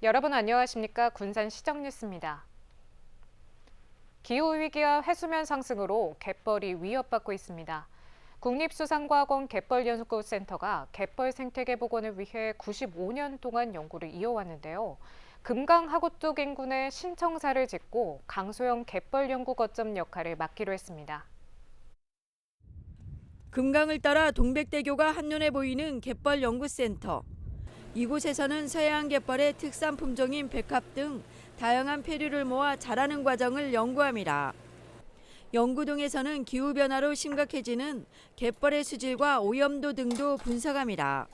여러분 안녕하십니까? 군산 시정뉴스입니다. 기후위기와 해수면 상승으로 갯벌이 위협받고 있습니다. 국립수산과학원 갯벌연구센터가 갯벌 생태계 복원을 위해 95년 동안 연구를 이어왔는데요. 금강 하구뚝 인근에 신청사를 짓고 강소형 갯벌 연구 거점 역할을 맡기로 했습니다. 금강을 따라 동백대교가 한눈에 보이는 갯벌 연구센터. 이곳에서는 서해안 갯벌의 특산 품종인 백합 등 다양한 페류를 모아 자라는 과정을 연구합니다. 연구동에서는 기후변화로 심각해지는 갯벌의 수질과 오염도 등도 분석합니다.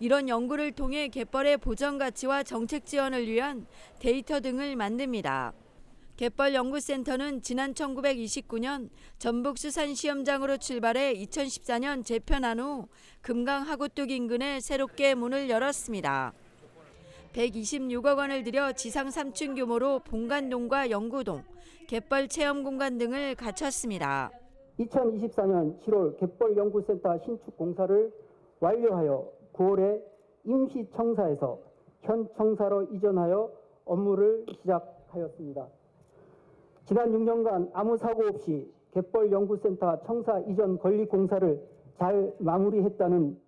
이런 연구를 통해 갯벌의 보전 가치와 정책 지원을 위한 데이터 등을 만듭니다. 갯벌 연구센터는 지난 1929년 전북수산시험장으로 출발해 2014년 재편한 후 금강 하구뚝 인근에 새롭게 문을 열었습니다. 126억 원을 들여 지상 3층 규모로 본관동과 연구동, 갯벌 체험 공간 등을 갖췄습니다. 2024년 7월 갯벌 연구센터 신축 공사를 완료하여 9월에 임시 청사에서 현 청사로 이전하여 업무를 시작하였습니다. 지난 6년간 아무 사고 없이 갯벌 연구센터 청사 이전 건립 공사를 잘 마무리했다는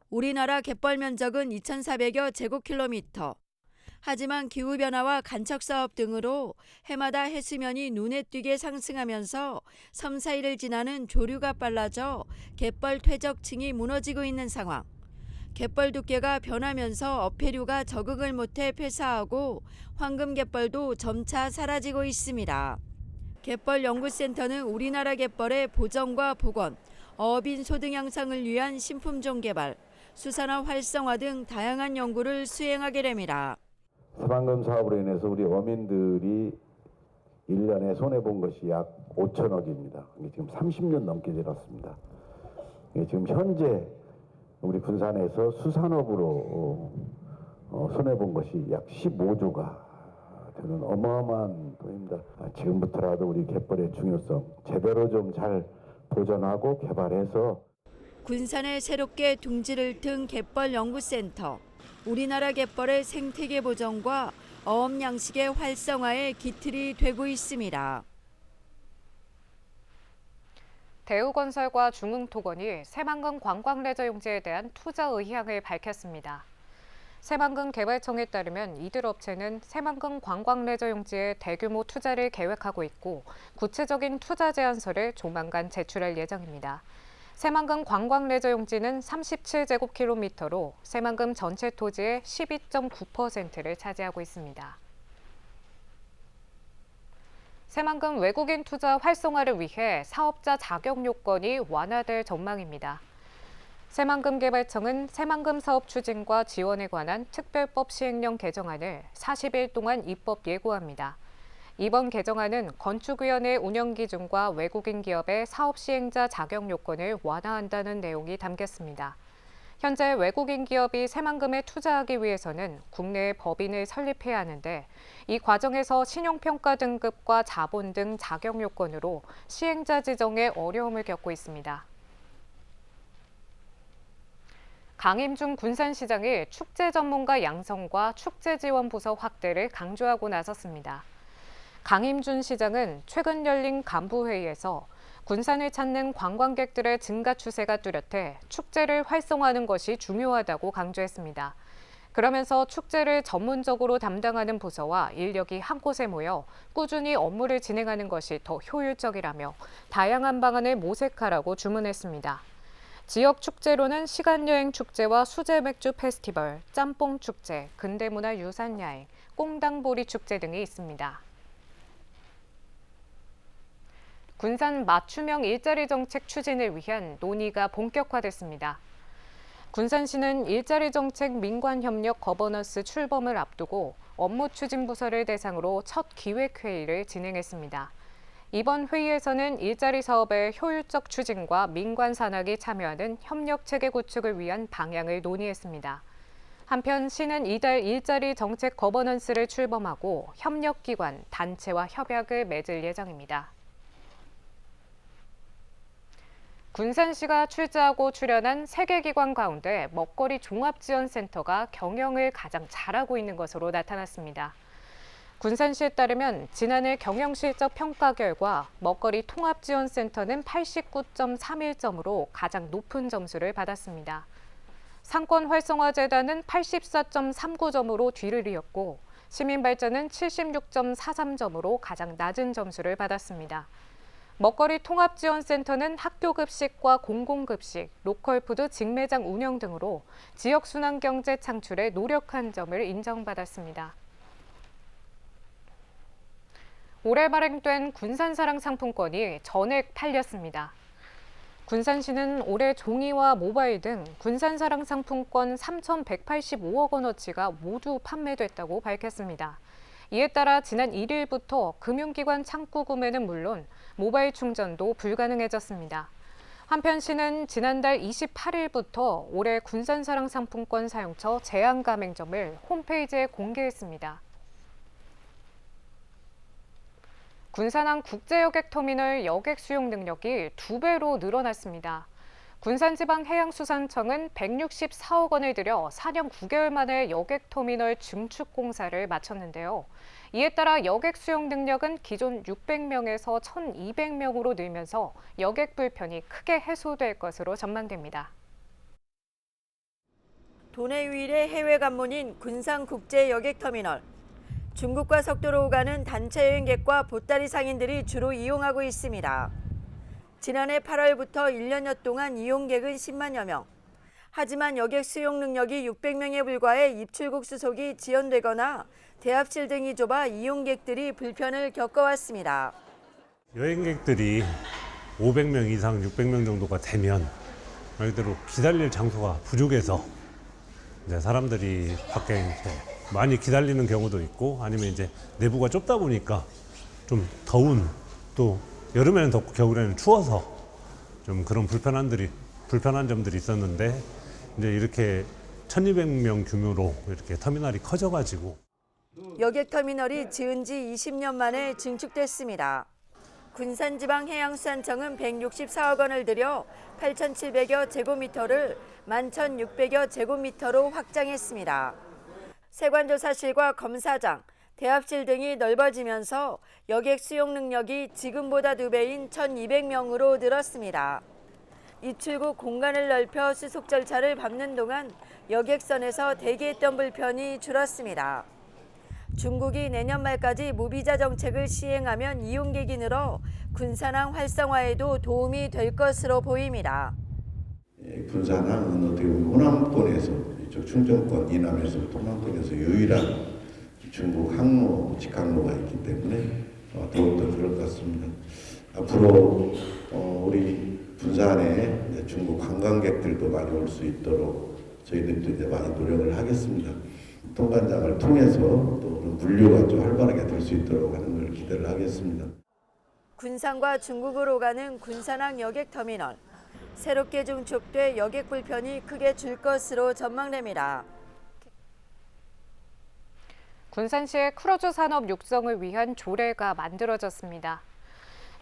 우리나라 갯벌 면적은 2,400여 제곱킬로미터. 하지만 기후변화와 간척사업 등으로 해마다 해수면이 눈에 띄게 상승하면서 섬 사이를 지나는 조류가 빨라져 갯벌 퇴적층이 무너지고 있는 상황. 갯벌 두께가 변하면서 어패류가 적응을 못해 폐사하고 황금갯벌도 점차 사라지고 있습니다. 갯벌 연구센터는 우리나라 갯벌의 보전과 복원, 어업인 소득 향상을 위한 신품종 개발, 수산화 활성화 등 다양한 연구를 수행하게 됩니다. 새만금 사업으로 인해서 우리 어민들이 1년에 손해본 것이 약 5천억입니다. 지금 30년 넘게 지났습니다. 지금 현재 우리 군산에서 수산업으로 손해본 것이 약 15조가 되는 어마어마한 돈입니다. 지금부터라도 우리 갯벌의 중요성 제대로 좀 잘 보존하고 개발해서 군산에 새롭게 둥지를 튼 갯벌 연구센터. 우리나라 갯벌의 생태계 보존과 어업 양식의 활성화에 기틀이 되고 있습니다. 대우건설과 중흥토건이 새만금 관광레저용지에 대한 투자 의향을 밝혔습니다. 새만금 개발청에 따르면 이들 업체는 새만금 관광레저용지에 대규모 투자를 계획하고 있고 구체적인 투자 제안서를 조만간 제출할 예정입니다. 새만금 관광레저용지는 37제곱킬로미터로 새만금 전체 토지의 12.9%를 차지하고 있습니다. 새만금 외국인 투자 활성화를 위해 사업자 자격 요건이 완화될 전망입니다. 새만금 개발청은 새만금 사업 추진과 지원에 관한 특별법 시행령 개정안을 40일 동안 입법 예고합니다. 이번 개정안은 건축위원회 운영 기준과 외국인 기업의 사업 시행자 자격 요건을 완화한다는 내용이 담겼습니다. 현재 외국인 기업이 새만금에 투자하기 위해서는 국내에 법인을 설립해야 하는데 이 과정에서 신용평가 등급과 자본 등 자격 요건으로 시행자 지정에 어려움을 겪고 있습니다. 강임준 군산시장이 축제 전문가 양성과 축제 지원 부서 확대를 강조하고 나섰습니다. 강임준 시장은 최근 열린 간부회의에서 군산을 찾는 관광객들의 증가 추세가 뚜렷해 축제를 활성화하는 것이 중요하다고 강조했습니다. 그러면서 축제를 전문적으로 담당하는 부서와 인력이 한 곳에 모여 꾸준히 업무를 진행하는 것이 더 효율적이라며 다양한 방안을 모색하라고 주문했습니다. 지역 축제로는 시간여행 축제와 수제 맥주 페스티벌, 짬뽕 축제, 근대문화 유산 야행, 꽁당보리 축제 등이 있습니다. 군산 맞춤형 일자리 정책 추진을 위한 논의가 본격화됐습니다. 군산시는 일자리 정책 민관협력 거버넌스 출범을 앞두고 업무 추진 부서를 대상으로 첫 기획회의를 진행했습니다. 이번 회의에서는 일자리 사업의 효율적 추진과 민관 산학이 참여하는 협력 체계 구축을 위한 방향을 논의했습니다. 한편 시는 이달 일자리 정책 거버넌스를 출범하고 협력기관, 단체와 협약을 맺을 예정입니다. 군산시가 출자하고 출연한 3개 기관 가운데 먹거리 종합지원센터가 경영을 가장 잘하고 있는 것으로 나타났습니다. 군산시에 따르면 지난해 경영실적 평가 결과 먹거리 통합지원센터는 89.31점으로 가장 높은 점수를 받았습니다. 상권활성화재단은 84.39점으로 뒤를 이었고 시민발전은 76.43점으로 가장 낮은 점수를 받았습니다. 먹거리 통합지원센터는 학교급식과 공공급식, 로컬푸드 직매장 운영 등으로 지역순환경제 창출에 노력한 점을 인정받았습니다. 올해 발행된 군산사랑 상품권이 전액 팔렸습니다. 군산시는 올해 종이와 모바일 등 군산사랑 상품권 3,185억 원어치가 모두 판매됐다고 밝혔습니다. 이에 따라 지난 1일부터 금융기관 창구 구매는 물론 모바일 충전도 불가능해졌습니다. 한편 시는 지난달 28일부터 올해 군산사랑 상품권 사용처 제한 가맹점을 홈페이지에 공개했습니다. 군산항 국제여객터미널 여객 수용 능력이 2배로 늘어났습니다. 군산지방해양수산청은 164억 원을 들여 4년 9개월 만에 여객터미널 증축 공사를 마쳤는데요. 이에 따라 여객 수용 능력은 기존 600명에서 1,200명으로 늘면서 여객 불편이 크게 해소될 것으로 전망됩니다. 도내 유일의 해외 관문인 군산국제여객터미널. 중국과 석도로 오가는 단체 여행객과 보따리 상인들이 주로 이용하고 있습니다. 지난해 8월부터 1년여 동안 이용객은 10만여 명. 하지만 여객 수용 능력이 600명에 불과해 입출국 수속이 지연되거나 대합실 등이 좁아 이용객들이 불편을 겪어왔습니다. 여행객들이 500명 이상, 600명 정도가 되면 말 그대로 기다릴 장소가 부족해서 이제 사람들이 밖에 많이 기다리는 경우도 있고 아니면 이제 내부가 좁다 보니까 좀 더운 또 여름에는 덥고 겨울에는 추워서 좀 그런 불편한 점들이 있었는데 이제 이렇게 1,200명 규모로 이렇게 터미널이 커져가지고 여객터미널이 지은 지 20년 만에 증축됐습니다. 군산지방해양수산청은 164억 원을 들여 8,700여 제곱미터를 11,600여 제곱미터로 확장했습니다. 세관조사실과 검사장, 대합실 등이 넓어지면서 여객 수용 능력이 지금보다 2배인 1,200명으로 늘었습니다. 입출국 공간을 넓혀 수속 절차를 밟는 동안 여객선에서 대기했던 불편이 줄었습니다. 중국이 내년 말까지 무비자 정책을 시행하면 이용객이 늘어 군산항 활성화에도 도움이 될 것으로 보입니다. 군산항은 어떻게 보면 호남권에서 이쪽 충청권 이남에서부터 호남권에서 유일한 중국 항로, 직항로가 있기 때문에 더욱더 그럴 것 같습니다. 앞으로 우리 군산에 중국 관광객들도 많이 올 수 있도록 저희들도 이제 많이 노력을 하겠습니다. 통관장을 통해서 또 물류가 좀 활발하게 될 수 있도록 하는 걸 기대를 하겠습니다. 군산과 중국으로 가는 군산항 여객터미널. 새롭게 증축돼 여객 불편이 크게 줄 것으로 전망됩니다. 군산시의 크루즈 산업 육성을 위한 조례가 만들어졌습니다.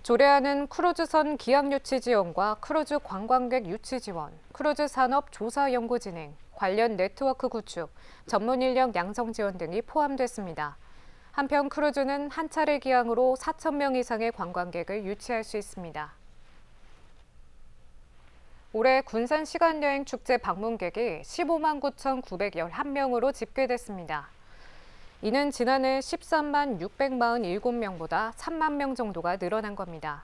조례안은 크루즈선 기항 유치 지원과 크루즈 관광객 유치 지원, 크루즈 산업 조사 연구 진행, 관련 네트워크 구축, 전문 인력 양성 지원 등이 포함됐습니다. 한편 크루즈는 한 차례 기항으로 4,000명 이상의 관광객을 유치할 수 있습니다. 올해 군산 시간여행 축제 방문객이 15만 9,911명으로 집계됐습니다. 이는 지난해 13만 647명보다 3만 명 정도가 늘어난 겁니다.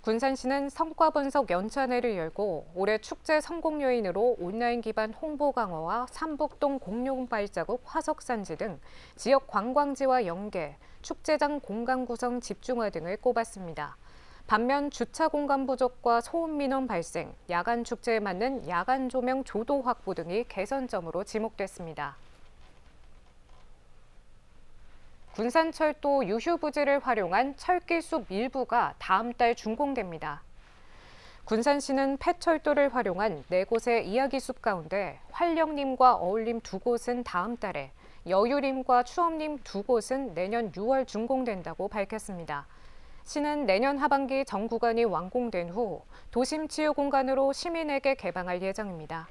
군산시는 성과 분석 연차회를 열고 올해 축제 성공 요인으로 온라인 기반 홍보 강화와 삼북동 공룡 발자국 화석산지 등 지역 관광지와 연계, 축제장 공간 구성 집중화 등을 꼽았습니다. 반면 주차 공간 부족과 소음 민원 발생, 야간 축제에 맞는 야간 조명 조도 확보 등이 개선점으로 지목됐습니다. 군산철도 유휴부지를 활용한 철길숲 일부가 다음 달 준공됩니다. 군산시는 폐철도를 활용한 4곳의 이야기숲 가운데 활령림과 어울림 2곳은 다음 달에, 여유림과 추업림 2곳은 내년 6월 준공된다고 밝혔습니다. 시는 내년 하반기 전 구간이 완공된 후 도심 치유 공간으로 시민에게 개방할 예정입니다.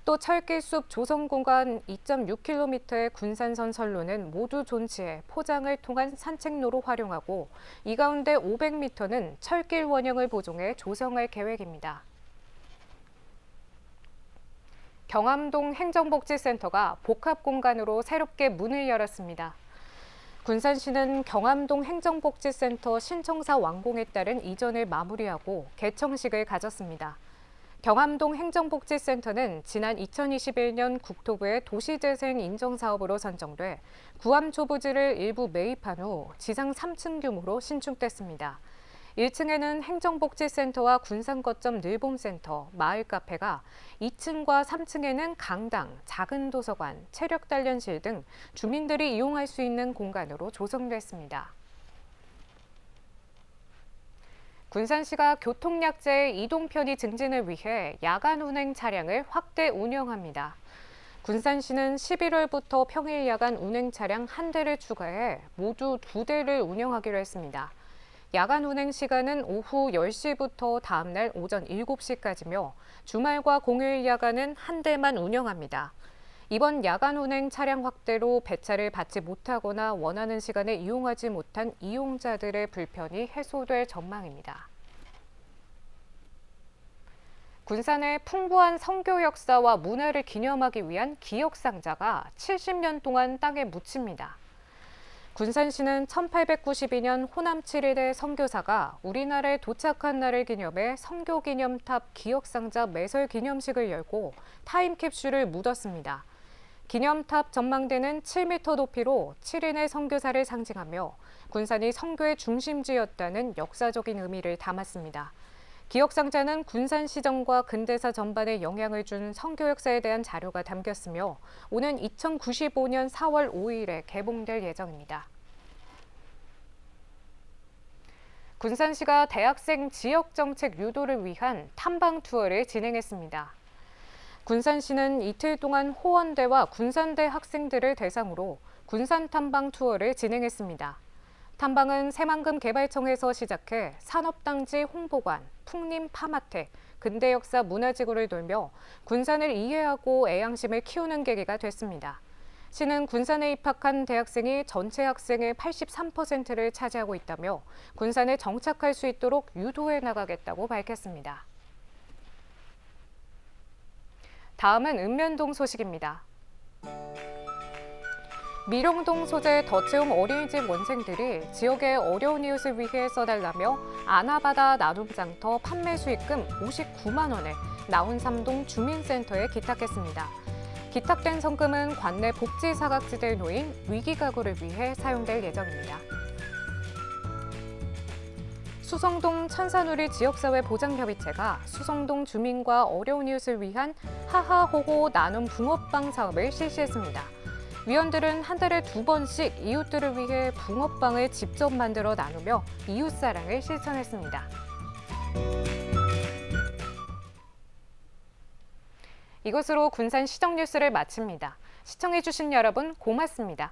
또 철길숲 조성 공간 2.6km의 군산선 선로는 모두 존치해 포장을 통한 산책로로 활용하고 이 가운데 500m는 철길 원형을 보존해 조성할 계획입니다. 경암동 행정복지센터가 복합공간으로 새롭게 문을 열었습니다. 군산시는 경암동 행정복지센터 신청사 완공에 따른 이전을 마무리하고 개청식을 가졌습니다. 경암동 행정복지센터는 지난 2021년 국토부의 도시재생 인정사업으로 선정돼 구암초 부지를 일부 매입한 후 지상 3층 규모로 신축됐습니다. 1층에는 행정복지센터와 군산거점 늘봄센터, 마을카페가, 2층과 3층에는 강당, 작은 도서관, 체력단련실 등 주민들이 이용할 수 있는 공간으로 조성됐습니다. 군산시가 교통약자의 이동 편의 증진을 위해 야간 운행 차량을 확대 운영합니다. 군산시는 11월부터 평일 야간 운행 차량 1대를 추가해 모두 2대를 운영하기로 했습니다. 야간 운행 시간은 오후 10시부터 다음날 오전 7시까지며 주말과 공휴일 야간은 1대만 운영합니다. 이번 야간 운행 차량 확대로 배차를 받지 못하거나 원하는 시간에 이용하지 못한 이용자들의 불편이 해소될 전망입니다. 군산의 풍부한 선교 역사와 문화를 기념하기 위한 기억상자가 70년 동안 땅에 묻힙니다. 군산시는 1892년 호남 7일의 선교사가 우리나라에 도착한 날을 기념해 선교기념탑 기억상자 매설 기념식을 열고 타임캡슐을 묻었습니다. 기념탑 전망대는 7m 높이로 7인의 선교사를 상징하며 군산이 선교의 중심지였다는 역사적인 의미를 담았습니다. 기억상자는 군산시정과 근대사 전반에 영향을 준 선교 역사에 대한 자료가 담겼으며 오는 2095년 4월 5일에 개봉될 예정입니다. 군산시가 대학생 지역정책 유도를 위한 탐방 투어를 진행했습니다. 군산시는 이틀 동안 호원대와 군산대 학생들을 대상으로 군산 탐방 투어를 진행했습니다. 탐방은 새만금 개발청에서 시작해 산업단지 홍보관, 풍림 파마텍, 근대역사 문화지구를 돌며 군산을 이해하고 애양심을 키우는 계기가 됐습니다. 시는 군산에 입학한 대학생이 전체 학생의 83%를 차지하고 있다며 군산에 정착할 수 있도록 유도해 나가겠다고 밝혔습니다. 다음은 읍면동 소식입니다. 미룡동 소재 더체홈 어린이집 원생들이 지역의 어려운 이웃을 위해 써달라며 아나바다 나눔장터 판매 수익금 59만 원을 나운삼동 주민센터에 기탁했습니다. 기탁된 성금은 관내 복지사각지대에 놓인 위기가구를 위해 사용될 예정입니다. 수성동 천산우리 지역사회 보장협의체가 수성동 주민과 어려운 이웃을 위한 하하호호 나눔 붕어빵 사업을 실시했습니다. 위원들은 한 달에 2번씩 이웃들을 위해 붕어빵을 직접 만들어 나누며 이웃사랑을 실천했습니다. 이것으로 군산 시정 뉴스를 마칩니다. 시청해주신 여러분 고맙습니다.